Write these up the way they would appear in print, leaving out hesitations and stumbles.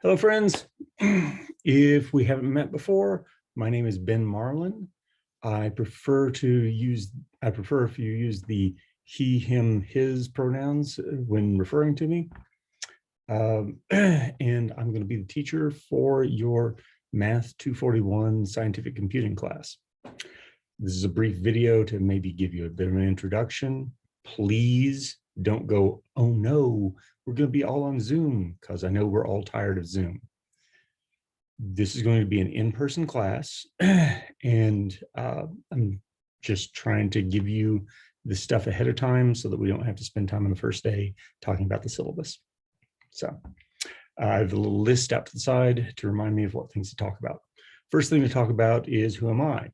Hello, friends. If we haven't met before, my name is Ben Marlin. I prefer if you use the he, him, his pronouns when referring to me. And I'm going to be the teacher for your Math 241 scientific computing class. This is a brief video to maybe give you a bit of an introduction. Please don't go, oh no, we're going to be all on Zoom, because I know we're all tired of Zoom. This is going to be an in-person class, and I'm just trying to give you the stuff ahead of time so that we don't have to spend time on the first day talking about the syllabus. So I have a little list out to the side to remind me of what things to talk about. First thing to talk about is, who am I?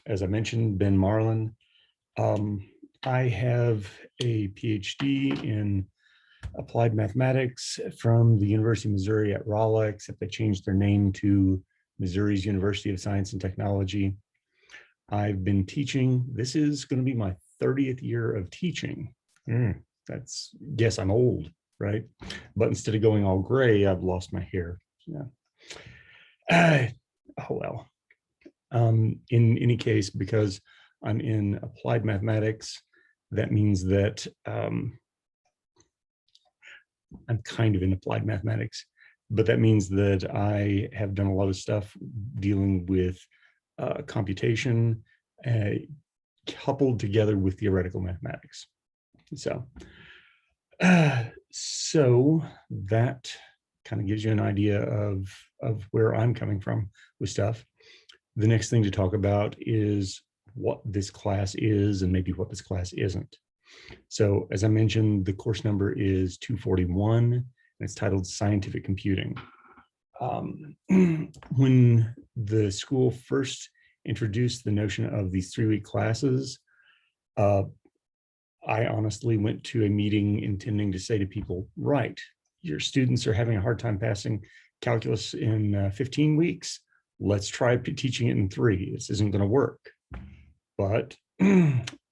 As I mentioned, Ben Marlin. I have a PhD in applied mathematics from the University of Missouri at Rolla, except they changed their name to Missouri's University of Science and Technology. I've been teaching. This is going to be my 30th year of teaching. Guess I'm old, right? But instead of going all gray, I've lost my hair. Yeah. Oh well. In any case, because I'm in applied mathematics, that means that I'm kind of in applied mathematics, but that means that I have done a lot of stuff dealing with computation coupled together with theoretical mathematics. So that kind of gives you an idea of where I'm coming from with stuff. The next thing to talk about is what this class is and maybe what this class isn't. So as I mentioned, the course number is 241, and it's titled Scientific Computing. When the school first introduced the notion of these 3-week classes, I honestly went to a meeting intending to say to people, right, your students are having a hard time passing calculus in 15 weeks. Let's try teaching it in 3. This isn't going to work. But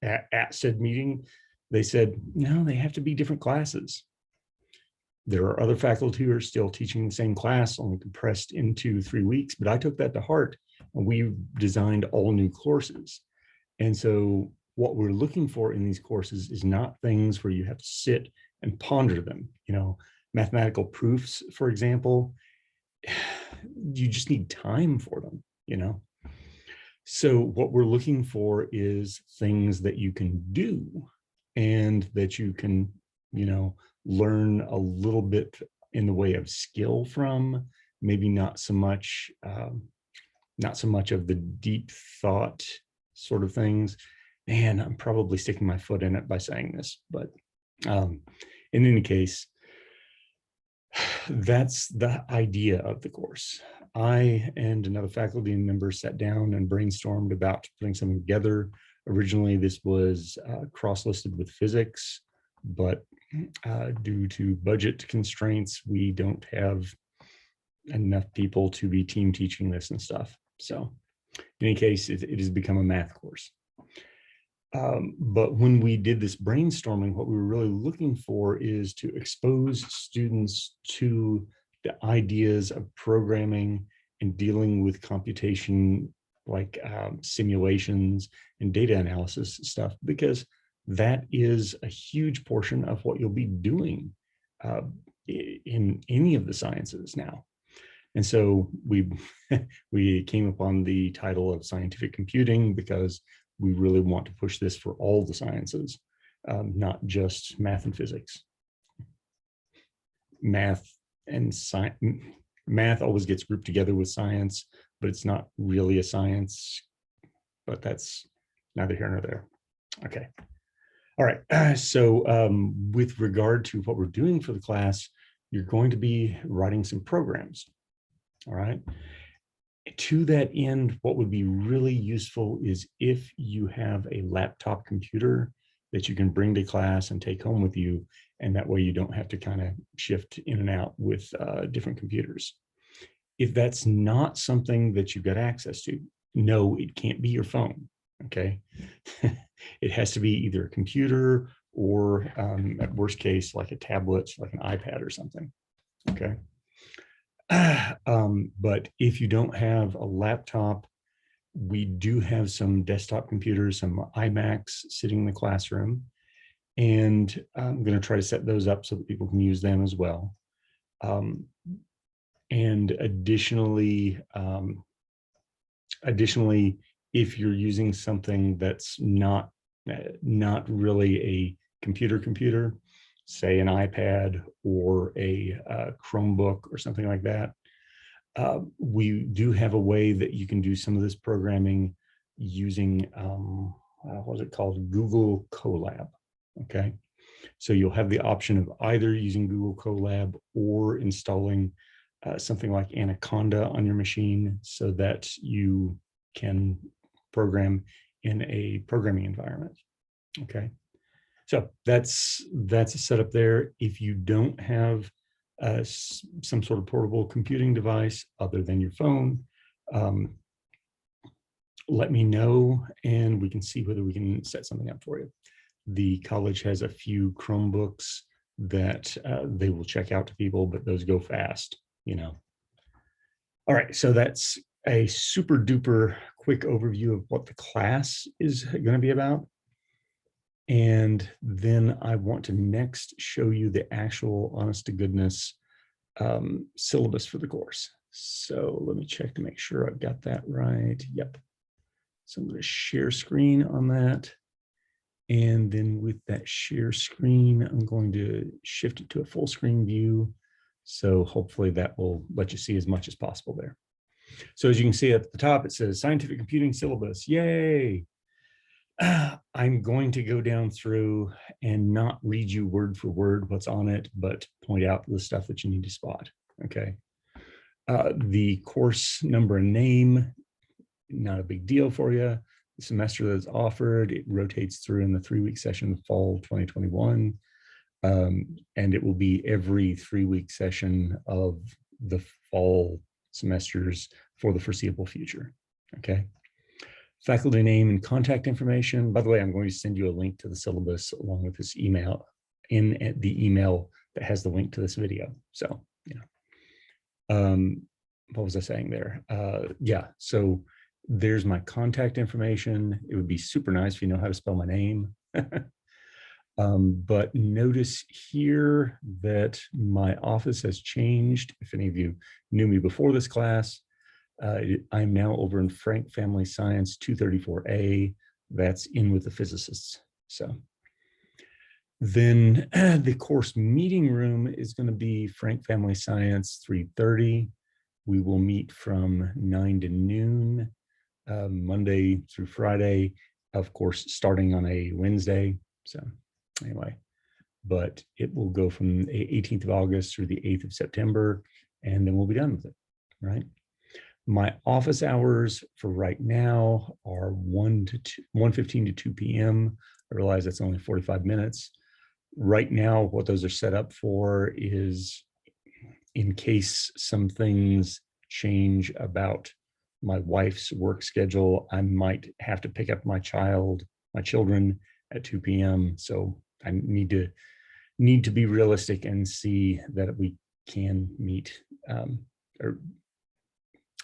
at said meeting, they said, no, they have to be different classes. There are other faculty who are still teaching the same class, only compressed into 3 weeks, but I took that to heart, and we designed all new courses. And so what we're looking for in these courses is not things where you have to sit and ponder them. You know, mathematical proofs, for example, you just need time for them, you know. So what we're looking for is things that you can do and that you can, you know, learn a little bit in the way of skill from, maybe not so much of the deep thought sort of things. Man, I'm probably sticking my foot in it by saying this, but in any case, that's the idea of the course. I and another faculty member sat down and brainstormed about putting something together. Originally, this was cross-listed with physics, but due to budget constraints, we don't have enough people to be team teaching this and stuff. So in any case, it has become a math course. But when we did this brainstorming, what we were really looking for is to expose students to the ideas of programming and dealing with computation, like simulations and data analysis stuff, because that is a huge portion of what you'll be doing in any of the sciences now. And so we came upon the title of scientific computing because we really want to push this for all the sciences, not just math and physics. Math always gets grouped together with science, but it's not really a science, but that's neither here nor there. Okay. All right. So with regard to what we're doing for the class, you're going to be writing some programs. All right. To that end, what would be really useful is if you have a laptop computer that you can bring to class and take home with you, and that way you don't have to kind of shift in and out with different computers. If that's not something that you've got access to, no, it can't be your phone, okay? It has to be either a computer or at worst case, like a tablet, like an iPad or something, okay? But if you don't have a laptop, we do have some desktop computers, some iMacs sitting in the classroom, and I'm going to try to set those up so that people can use them as well. And additionally, if you're using something that's not really a computer, say an iPad or a Chromebook or something like that, we do have a way that you can do some of this programming using what's it called? Google Colab. Okay. So you'll have the option of either using Google Colab or installing something like Anaconda on your machine so that you can program in a programming environment. Okay. So that's a setup there. If you don't have some sort of portable computing device other than your phone, let me know and we can see whether we can set something up for you. The college has a few Chromebooks that they will check out to people, but those go fast, you know. All right, so that's a super duper quick overview of what the class is going to be about. And then I want to next show you the actual honest to goodness syllabus for the course. So let me check to make sure I've got that right. Yep. So I'm going to share screen on that. And then with that share screen, I'm going to shift it to a full screen view. So hopefully that will let you see as much as possible there. So as you can see at the top, it says scientific computing syllabus. Yay. I'm going to go down through and not read you word for word what's on it, but point out the stuff that you need to spot. Okay. The course number and name, not a big deal for you. The semester that's offered, it rotates through in the 3-week session of fall 2021. And it will be every 3-week session of the fall semesters for the foreseeable future. Okay. Faculty name and contact information. By the way, I'm going to send you a link to the syllabus along with this email in the email that has the link to this video. So, you know, what was I saying there? Yeah, so there's my contact information. It would be super nice if you know how to spell my name. But notice here that my office has changed. If any of you knew me before this class, I'm now over in Frank Family Science 234A. That's in with the physicists. So then the course meeting room is going to be Frank Family Science 330. We will meet from 9 to noon, Monday through Friday, of course, starting on a Wednesday. So anyway, but it will go from the 18th of August through the 8th of September, and then we'll be done with it, right? My office hours for right now are 1:15 to 2 p.m. I realize that's only 45 minutes. Right now, what those are set up for is in case some things change about my wife's work schedule, I might have to pick up my children at 2 p.m. So I need to be realistic and see that we can meet or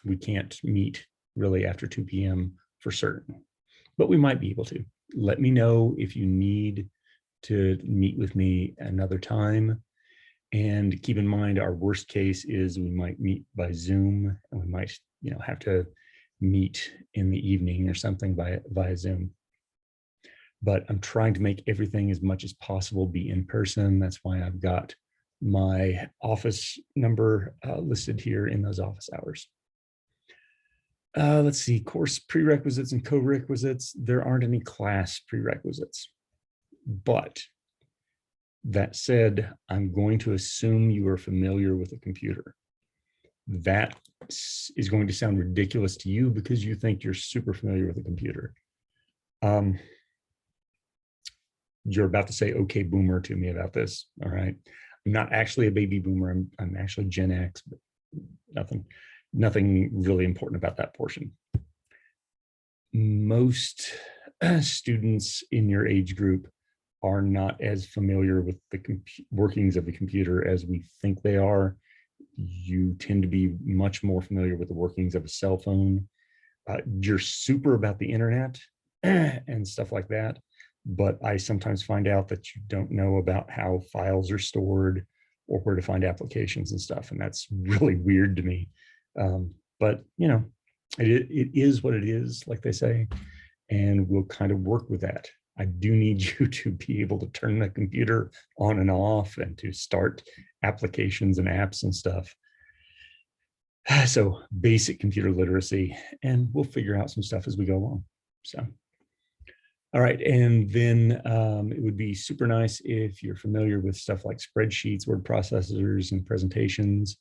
we can't meet really after 2 p.m. for certain, but we might be able to. Let me know if you need to meet with me another time. And keep in mind, our worst case is we might meet by Zoom, and we might, you know, have to meet in the evening or something via Zoom. But I'm trying to make everything as much as possible be in person. That's why I've got my office number listed here in those office hours. Let's see, course prerequisites and co-requisites. There aren't any class prerequisites, but that said, I'm going to assume you are familiar with a computer. That is going to sound ridiculous to you because you think you're super familiar with a computer. You're about to say, okay, boomer to me about this, all right? I'm not actually a baby boomer, I'm actually Gen X, but nothing really important about that portion. Most students in your age group are not as familiar with the workings of the computer as we think they are. You tend to be much more familiar with the workings of a cell phone. You're super about the internet and stuff like that. But I sometimes find out that you don't know about how files are stored or where to find applications and stuff. And that's really weird to me. But, you know, it is what it is, like they say, and we'll kind of work with that. I do need you to be able to turn the computer on and off and to start applications and apps and stuff. So basic computer literacy, and we'll figure out some stuff as we go along. So, all right. And then it would be super nice if you're familiar with stuff like spreadsheets, word processors, and presentations.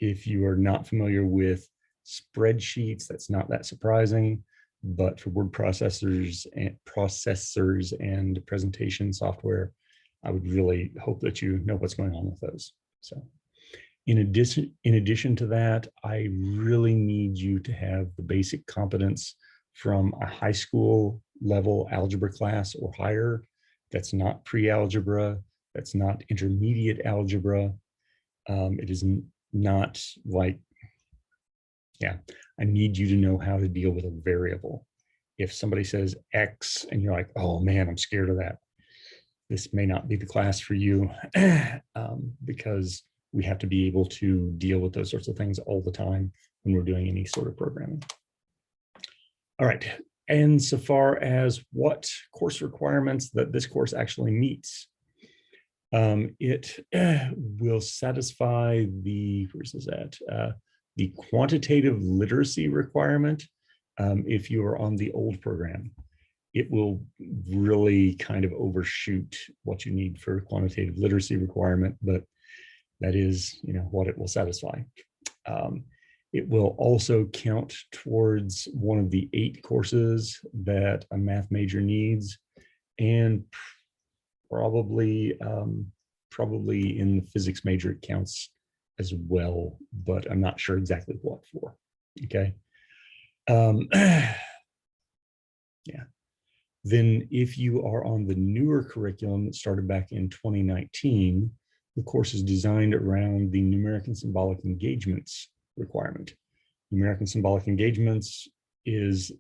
If you are not familiar with spreadsheets, that's not that surprising. But for word processors and presentation software, I would really hope that you know what's going on with those. So in addition to that, I really need you to have the basic competence from a high school level algebra class or higher. That's not pre-algebra, that's not intermediate algebra. It is not like, yeah, I need you to know how to deal with a variable. If somebody says X and you're like, oh man, I'm scared of that, this may not be the class for you, because we have to be able to deal with those sorts of things all the time when we're doing any sort of programming. All right, and so far as what course requirements that this course actually meets, it will satisfy the, where's this at? The quantitative literacy requirement. If you are on the old program, it will really kind of overshoot what you need for quantitative literacy requirement, but that is, you know, what it will satisfy. It will also count towards one of the 8 courses that a math major needs, and probably in the physics major it counts as well, but I'm not sure exactly what for. Okay. Yeah. Then if you are on the newer curriculum that started back in 2019, the course is designed around the numeric and symbolic engagements requirement. Numeric and symbolic engagements is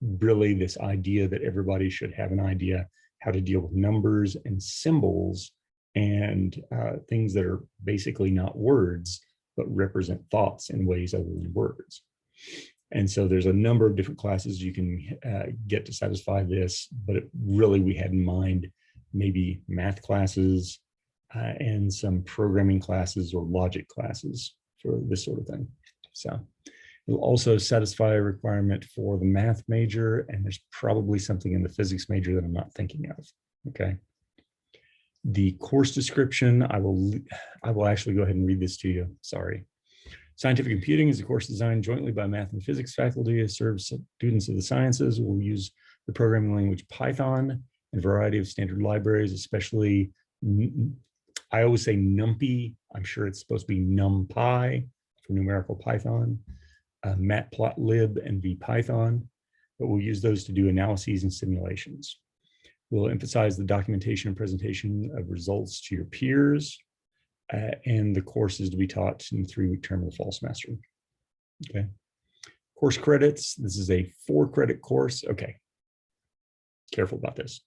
really this idea that everybody should have an idea how to deal with numbers and symbols and things that are basically not words, but represent thoughts in ways other than words. And so there's a number of different classes you can get to satisfy this, but really we had in mind maybe math classes and some programming classes or logic classes for this sort of thing. So it'll also satisfy a requirement for the math major, and there's probably something in the physics major that I'm not thinking of. Okay. The course description, I will actually go ahead and read this to you. Sorry. Scientific computing is a course designed jointly by math and physics faculty to serve students of the sciences. We'll use the programming language Python and a variety of standard libraries, especially, I always say NumPy. I'm sure it's supposed to be NumPy for numerical Python, Matplotlib and VPython, but we'll use those to do analyses and simulations. We'll emphasize the documentation and presentation of results to your peers, and the course is to be taught in the 3-week term of the fall semester. Okay. Course credits. This is a 4-credit course. Okay. Careful about this.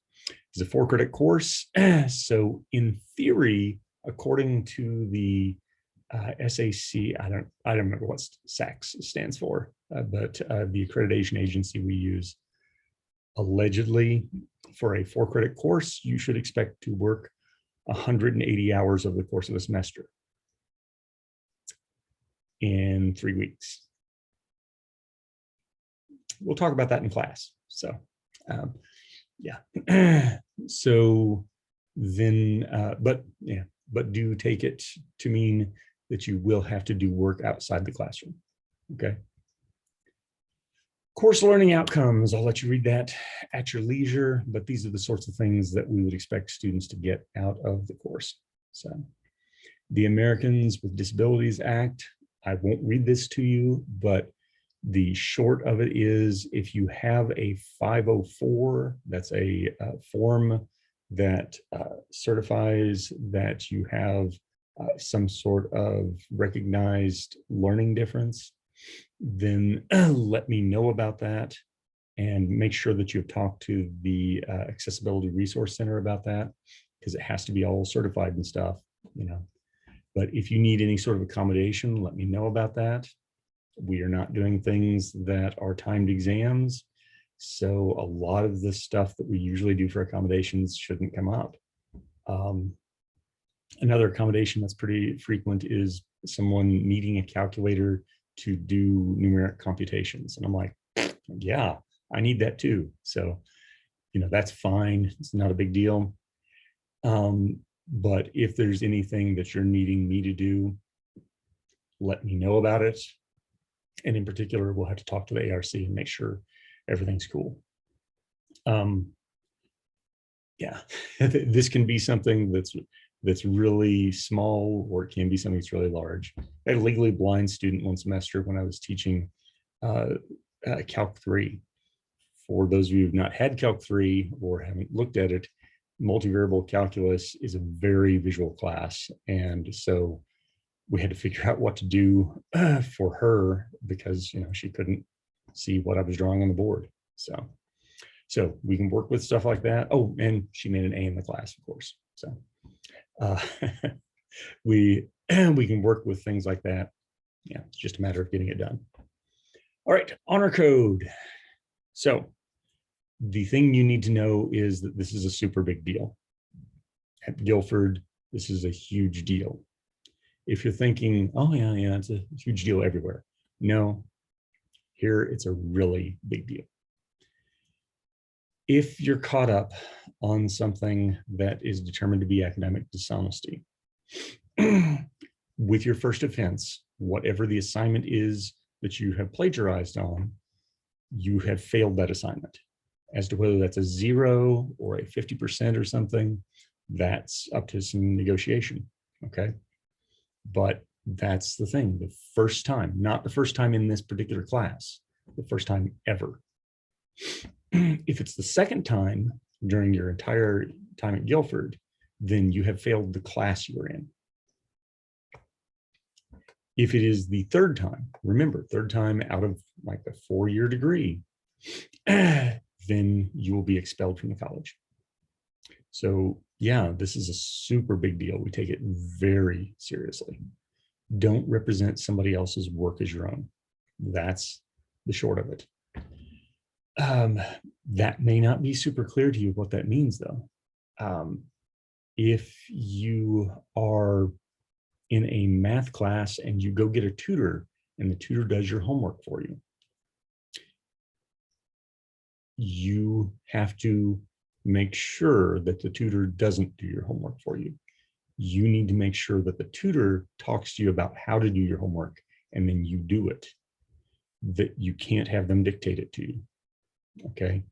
It's a 4-credit course. So in theory, according to the SAC, I don't remember what SACS stands for, but the accreditation agency we use, allegedly for a 4-credit course, you should expect to work 180 hours over the course of a semester in 3 weeks. We'll talk about that in class. So yeah. So then, but do take it to mean that you will have to do work outside the classroom. Okay. Course learning outcomes, I'll let you read that at your leisure, but these are the sorts of things that we would expect students to get out of the course. So the Americans with Disabilities Act, I won't read this to you, but the short of it is if you have a 504, that's a form that certifies that you have some sort of recognized learning difference, then let me know about that, and make sure that you've talked to the Accessibility Resource Center about that, because it has to be all certified and stuff, you know. But if you need any sort of accommodation, let me know about that. We are not doing things that are timed exams, so a lot of the stuff that we usually do for accommodations shouldn't come up. Another accommodation that's pretty frequent is someone needing a calculator to do numeric computations. And I'm like, yeah, I need that too. So, you know, that's fine. It's not a big deal. But if there's anything that you're needing me to do, let me know about it. And in particular, we'll have to talk to the ARC and make sure everything's cool. Yeah, this can be something that's really small, or it can be something that's really large. I had a legally blind student one semester when I was teaching Calc 3. For those of you who've not had Calc 3 or haven't looked at it, multivariable calculus is a very visual class. And so we had to figure out what to do for her, because, you know, she couldn't see what I was drawing on the board. So we can work with stuff like that. Oh, and she made an A in the class, of course. So we can work with things like that. Yeah, it's just a matter of getting it done. All right, honor code. So the thing you need to know is that this is a super big deal. At Guilford, this is a huge deal. If you're thinking, oh yeah, it's a huge deal everywhere. No, here it's a really big deal. If you're caught up on something that is determined to be academic dishonesty, with your first offense, whatever the assignment is that you have plagiarized on, you have failed that assignment. As to whether that's a 0 or a 50% or something, that's up to some negotiation, okay? But that's the thing, the first time, not the first time in this particular class, the first time ever. If it's the second time during your entire time at Guilford, then you have failed the class you're in. If it is the third time, remember, third time out of like a 4-year degree, then you will be expelled from the college. So yeah, this is a super big deal. We take it very seriously. Don't represent somebody else's work as your own. That's the short of it. That may not be super clear to you what that means, though. If you are in a math class and you go get a tutor and the tutor does your homework for you, you have to make sure that the tutor doesn't do your homework for you. You need to make sure that the tutor talks to you about how to do your homework, and then you do it. That you can't have them dictate it to you. Okay.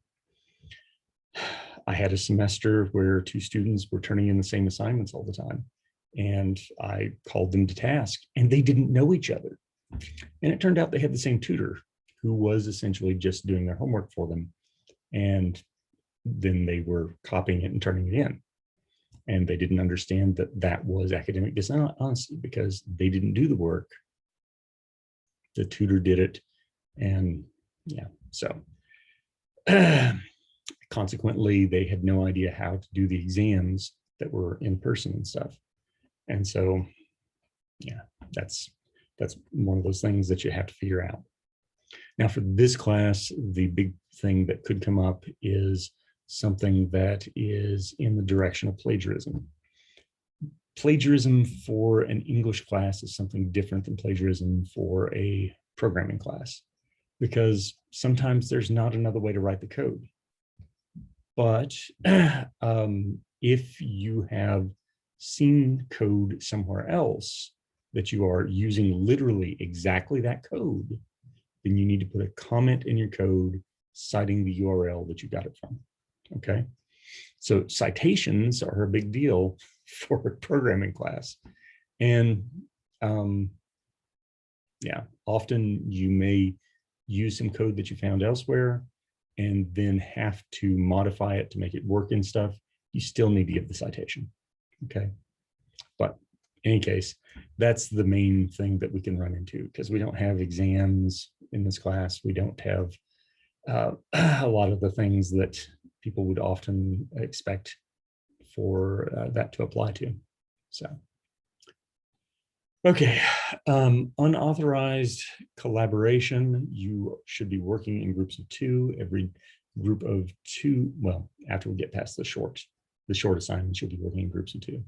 I had a semester where 2 students were turning in the same assignments all the time, and I called them to task, and they didn't know each other. And it turned out they had the same tutor who was essentially just doing their homework for them, and then they were copying it and turning it in. And they didn't understand that that was academic dishonesty because they didn't do the work. The tutor did it. And yeah, so consequently, they had no idea how to do the exams that were in person and stuff. And so, yeah, that's one of those things that you have to figure out. Now, for this class, the big thing that could come up is something that is in the direction of plagiarism. Plagiarism for an English class is something different than plagiarism for a programming class, because sometimes there's not another way to write the code. But if you have seen code somewhere else that you are using literally exactly that code, then you need to put a comment in your code citing the URL that you got it from. Okay, so citations are a big deal for a programming class. And yeah, often you may use some code that you found elsewhere and then have to modify it to make it work and stuff. You still need to give the citation. Okay, but any case, that's the main thing that we can run into, because we don't have exams in this class. We don't have a lot of the things that people would often expect for that to apply to. So, okay, unauthorized collaboration. You should be working in groups of 2. Every group of 2, well, after we get past the short assignments, you'll be working in groups of 2.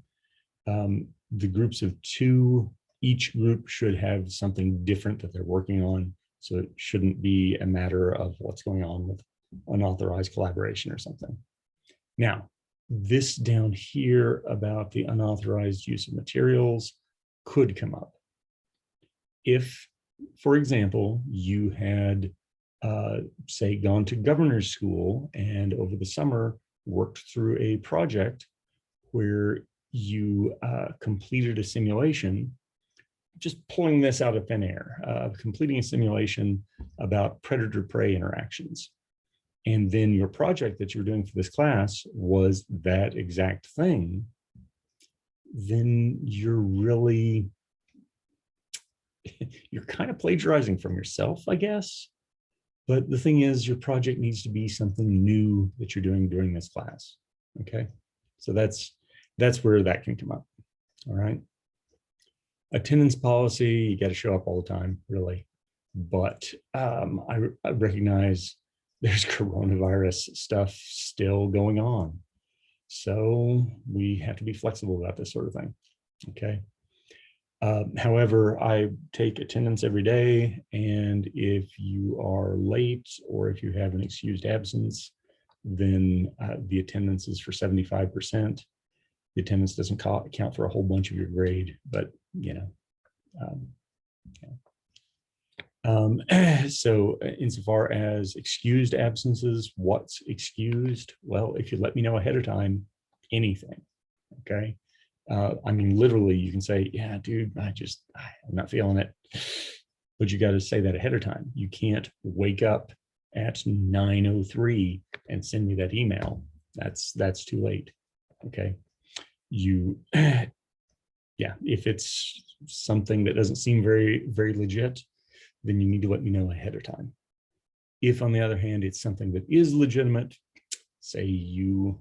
The groups of 2, each group should have something different that they're working on. So it shouldn't be a matter of what's going on with unauthorized collaboration or something. Now, this down here about the unauthorized use of materials could come up. If, for example, you had, say, gone to governor's school and over the summer worked through a project where you completed a simulation, just pulling this out of thin air, completing a simulation about predator-prey interactions. And then your project that you're doing for this class was that exact thing, then you're kind of plagiarizing from yourself, I guess. But the thing is, your project needs to be something new that you're doing during this class. Okay, so that's where that can come up. All right. Attendance policy, you got to show up all the time, really. But I recognize there's coronavirus stuff still going on. So we have to be flexible about this sort of thing. Okay. However, I take attendance every day, and if you are late or if you have an excused absence, then the attendance is for 75%. The attendance doesn't count for a whole bunch of your grade, but you know. So insofar as excused absences, what's excused? Well, if you let me know ahead of time, anything. Okay. I mean, literally, you can say, yeah, dude, I'm not feeling it. But you got to say that ahead of time. You can't wake up at 9:03 and send me that email. That's too late. Okay. Yeah, if it's something that doesn't seem very, very legit, then you need to let me know ahead of time. If, on the other hand, it's something that is legitimate, say you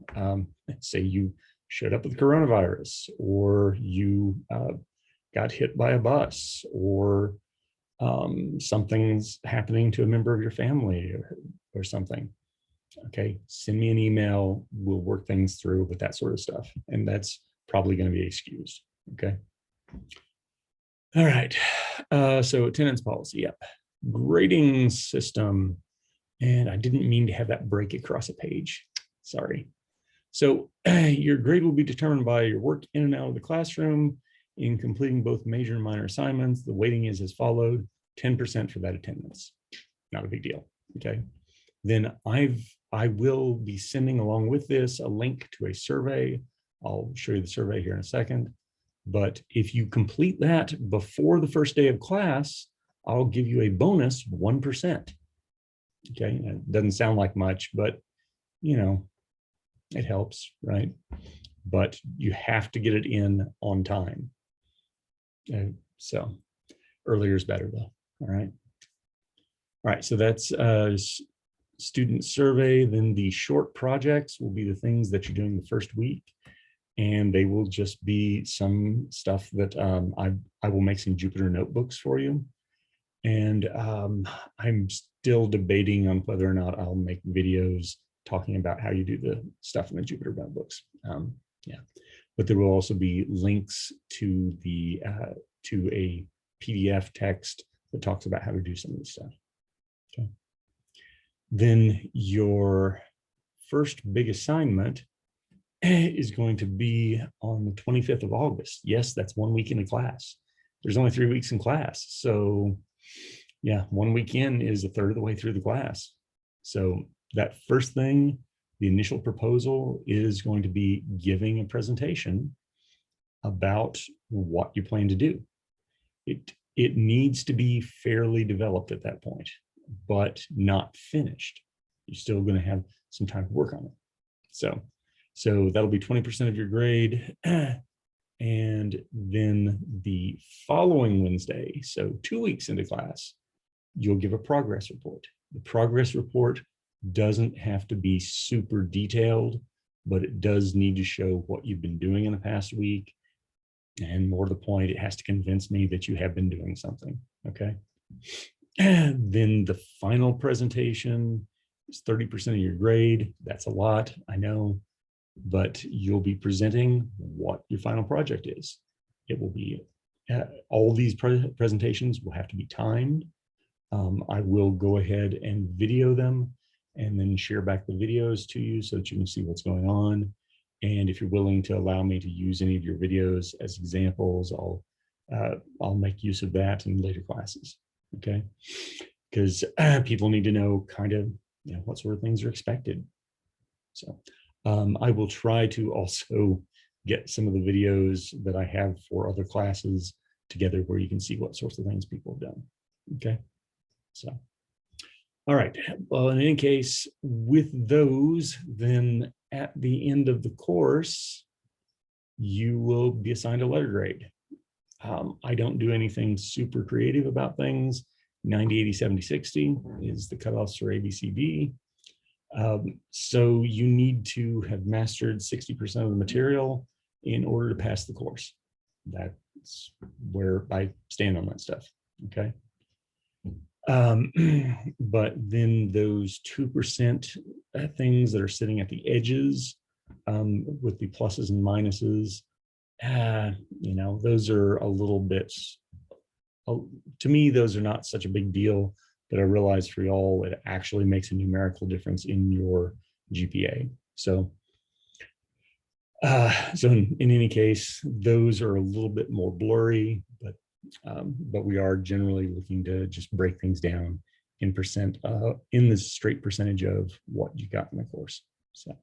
showed up with coronavirus, or you got hit by a bus, or something's happening to a member of your family or something. Okay, send me an email. We'll work things through with that sort of stuff. And that's probably going to be excused. Okay. All right. So attendance policy. Yep. Grading system. And I didn't mean to have that break across a page. Sorry. So your grade will be determined by your work in and out of the classroom in completing both major and minor assignments. The weighting is as followed: 10% for that attendance. Not a big deal. Okay. Then I will be sending along with this a link to a survey. I'll show you the survey here in a second. But if you complete that before the first day of class, I'll give you a bonus 1%. Okay, it doesn't sound like much, but you know, it helps, right? But you have to get it in on time. So earlier is better though. All right. All right, so that's student survey. Then the short projects will be the things that you're doing the first week. And they will just be some stuff that I will make some Jupyter notebooks for you. And I'm still debating on whether or not I'll make videos talking about how you do the stuff in the Jupyter notebooks. Yeah, but there will also be links to to a PDF text that talks about how to do some of this stuff. Okay. Then your first big assignment is going to be on the 25th of August. Yes, that's 1 week into class. There's only 3 weeks in class. So yeah, 1 week in is a third of the way through the class. So that first thing, the initial proposal, is going to be giving a presentation about what you plan to do. It needs to be fairly developed at that point, but not finished. You're still going to have some time to work on it. So that'll be 20% of your grade. And then the following Wednesday, so 2 weeks into class, you'll give a progress report. The progress report doesn't have to be super detailed, but it does need to show what you've been doing in the past week. And more to the point, it has to convince me that you have been doing something, okay? And then the final presentation is 30% of your grade. That's a lot, I know, but you'll be presenting what your final project is. It will be, all these presentations will have to be timed. I will go ahead and video them and then share back the videos to you so that you can see what's going on. And if you're willing to allow me to use any of your videos as examples, I'll make use of that in later classes, okay? Because people need to know kind of, you know, what sort of things are expected. So I will try to also get some of the videos that I have for other classes together where you can see what sorts of things people have done, okay? So, all right, well, in any case, with those, then at the end of the course, you will be assigned a letter grade. I don't do anything super creative about things. 90, 80, 70, 60 is the cutoffs for ABCD. So you need to have mastered 60% of the material in order to pass the course. That's where I stand on that stuff, okay? But then those 2% things that are sitting at the edges with the pluses and minuses, you know, those are a little bit, to me, those are not such a big deal, but I realize for y'all, it actually makes a numerical difference in your GPA. So, in any case, those are a little bit more blurry, but we are generally looking to just break things down in percent, in the straight percentage of what you got in the course. So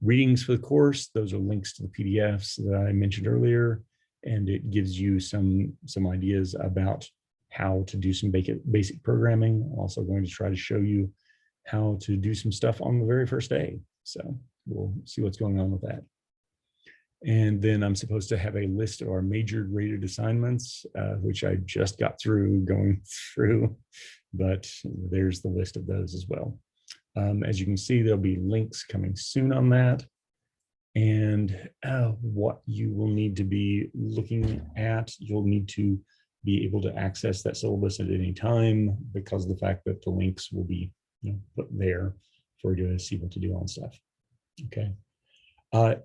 readings for the course, those are links to the PDFs that I mentioned earlier, and it gives you some ideas about how to do some basic programming. I'm also going to try to show you how to do some stuff on the very first day. So we'll see what's going on with that. And then I'm supposed to have a list of our major graded assignments, which I just got through going through, but there's the list of those as well. As you can see, there'll be links coming soon on that. And what you will need to be looking at, you'll need to be able to access that syllabus at any time because of the fact that the links will be, you know, put there for you to see what to do on stuff, okay?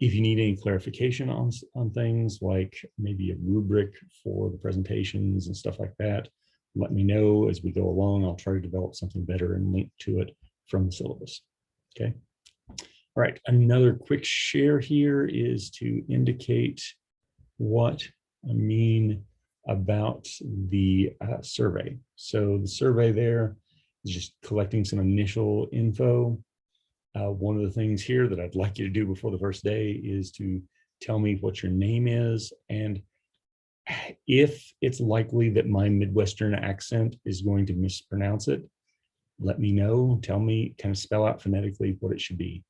If you need any clarification on things like maybe a rubric for the presentations and stuff like that, let me know as we go along. I'll try to develop something better and link to it from the syllabus, okay? All right, another quick share here is to indicate what I mean about the survey. So the survey there is just collecting some initial info. One of the things here that I'd like you to do before the first day is to tell me what your name is. And if it's likely that my Midwestern accent is going to mispronounce it, let me know, tell me, kind of spell out phonetically what it should be.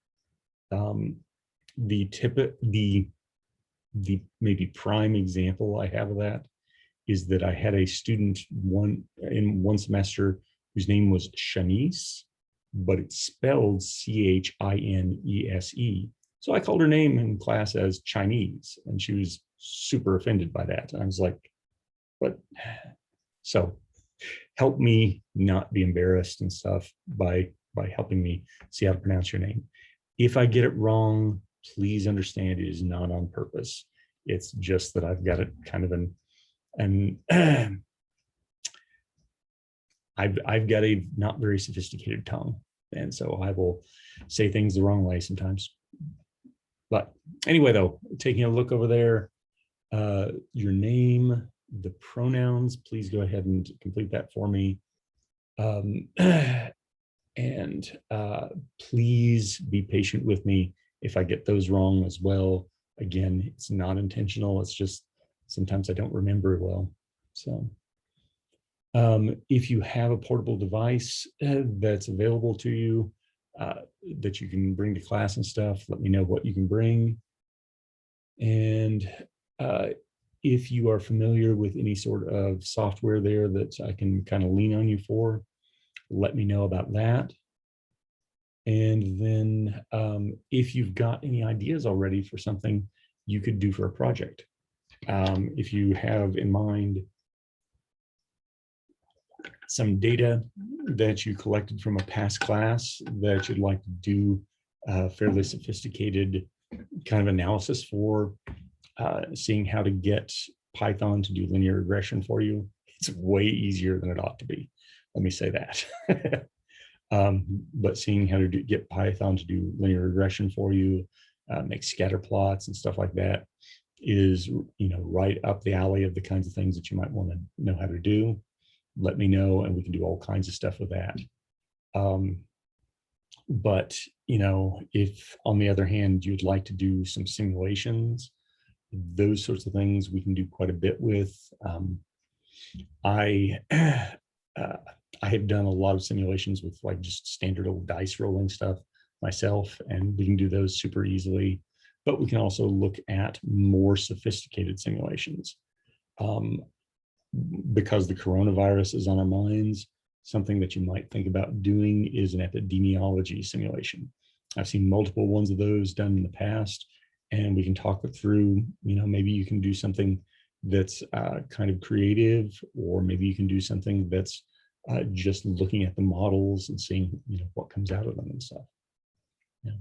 The maybe prime example I have of that is that I had a student in one semester whose name was Shanice, but it's spelled Chinese. So I called her name in class as Chinese, and she was super offended by that. And I was like, what? So help me not be embarrassed and stuff by helping me see how to pronounce your name. If I get it wrong, please understand it is not on purpose. It's just that I've got it kind of I've got a not very sophisticated tongue, and so I will say things the wrong way sometimes. But anyway, though, taking a look over there, your name, the pronouns, please go ahead and complete that for me. And please be patient with me if I get those wrong as well. Again, it's not intentional. It's just sometimes I don't remember well. So if you have a portable device that's available to you that you can bring to class and stuff, let me know what you can bring. And If you are familiar with any sort of software there that I can kind of lean on you for, let me know about that. And then if you've got any ideas already for something you could do for a project, if you have in mind some data that you collected from a past class that you'd like to do fairly sophisticated kind of analysis for, seeing how to get Python to do linear regression for you, it's way easier than it ought to be. Let me say that. But seeing how to get Python to do linear regression for you, make scatter plots and stuff like that is, right up the alley of the kinds of things that you might want to know how to do. Let me know, and we can do all kinds of stuff with that. But, if on the other hand, you'd like to do some simulations, those sorts of things we can do quite a bit with. I have done a lot of simulations with like just standard old dice rolling stuff myself, and we can do those super easily. But we can also look at more sophisticated simulations. Because the coronavirus is on our minds, something that you might think about doing is an epidemiology simulation. I've seen multiple ones of those done in the past, and we can talk it through. Maybe you can do something that's kind of creative, or maybe you can do something that's just looking at the models and seeing what comes out of them and stuff. Yeah.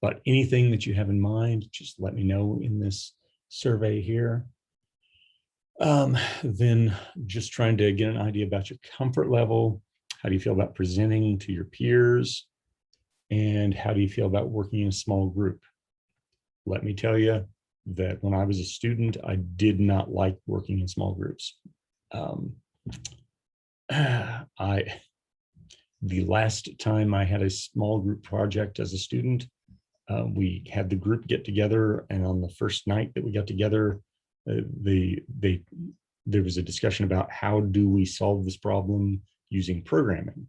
But anything that you have in mind, just let me know in this survey here. Then just trying to get an idea about your comfort level. How do you feel about presenting to your peers? And how do you feel about working in a small group? Let me tell you that when I was a student, I did not like working in small groups. The last time I had a small group project as a student, we had the group get together, and on the first night that we got together, there was a discussion about how do we solve this problem using programming.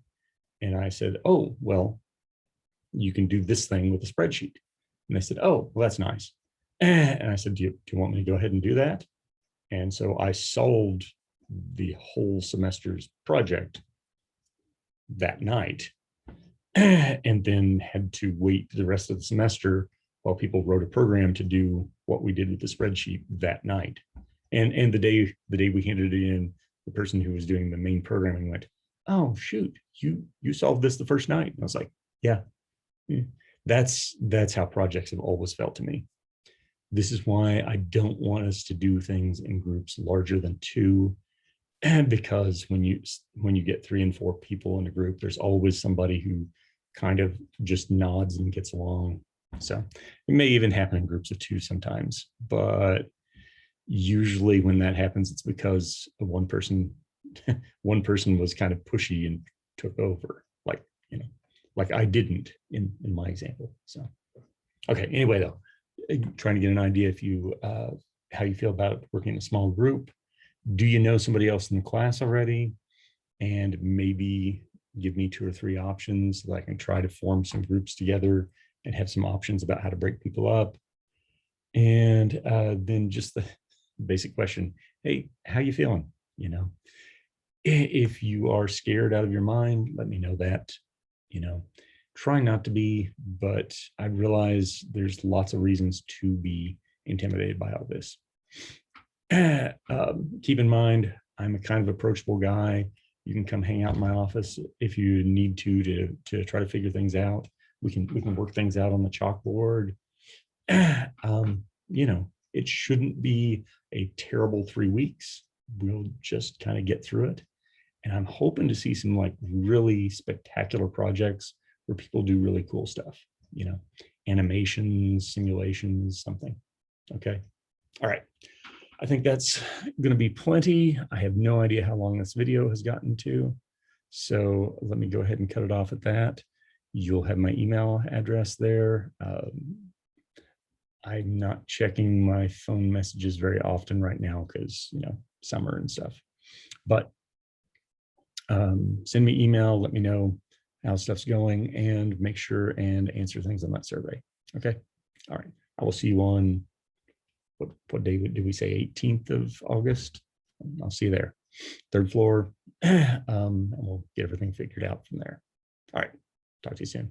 And I said, oh, well, you can do this thing with a spreadsheet. And they said, oh, well, that's nice. And I said, do you want me to go ahead and do that? And so I solved the whole semester's project that night, and then had to wait the rest of the semester while people wrote a program to do what we did with the spreadsheet that night. And the day we handed it in, the person who was doing the main programming went, oh, shoot, you solved this the first night. And I was like, yeah, that's how projects have always felt to me. This is why I don't want us to do things in groups larger than 2, because when you get 3 and 4 people in a group, there's always somebody who kind of just nods and gets along. So it may even happen in groups of 2 sometimes, but usually when that happens, it's because one person was kind of pushy and took over, like I didn't in my example. So, okay. Anyway, though, trying to get an idea if you how you feel about working in a small group. Do you know somebody else in the class already? And maybe give me 2 or 3 options so that I can try to form some groups together and have some options about how to break people up. And then just the basic question, hey, how you feeling? If you are scared out of your mind, let me know that. Try not to be, but I realize there's lots of reasons to be intimidated by all this. Keep in mind, I'm a kind of approachable guy. You can come hang out in my office if you need to try to figure things out. We can work things out on the chalkboard. It shouldn't be a terrible 3 weeks. We'll just kind of get through it. And I'm hoping to see some like really spectacular projects where people do really cool stuff, animations, simulations, something. Okay. All right. I think that's going to be plenty. I have no idea how long this video has gotten to. So let me go ahead and cut it off at that. You'll have my email address there. I'm not checking my phone messages very often right now because, summer and stuff. But send me email, let me know how stuff's going, and make sure and answer things on that survey. Okay. All right. I will see you on what day did we say? 18th of August. I'll see you there. Third floor. And we'll get everything figured out from there. All right. Talk to you soon.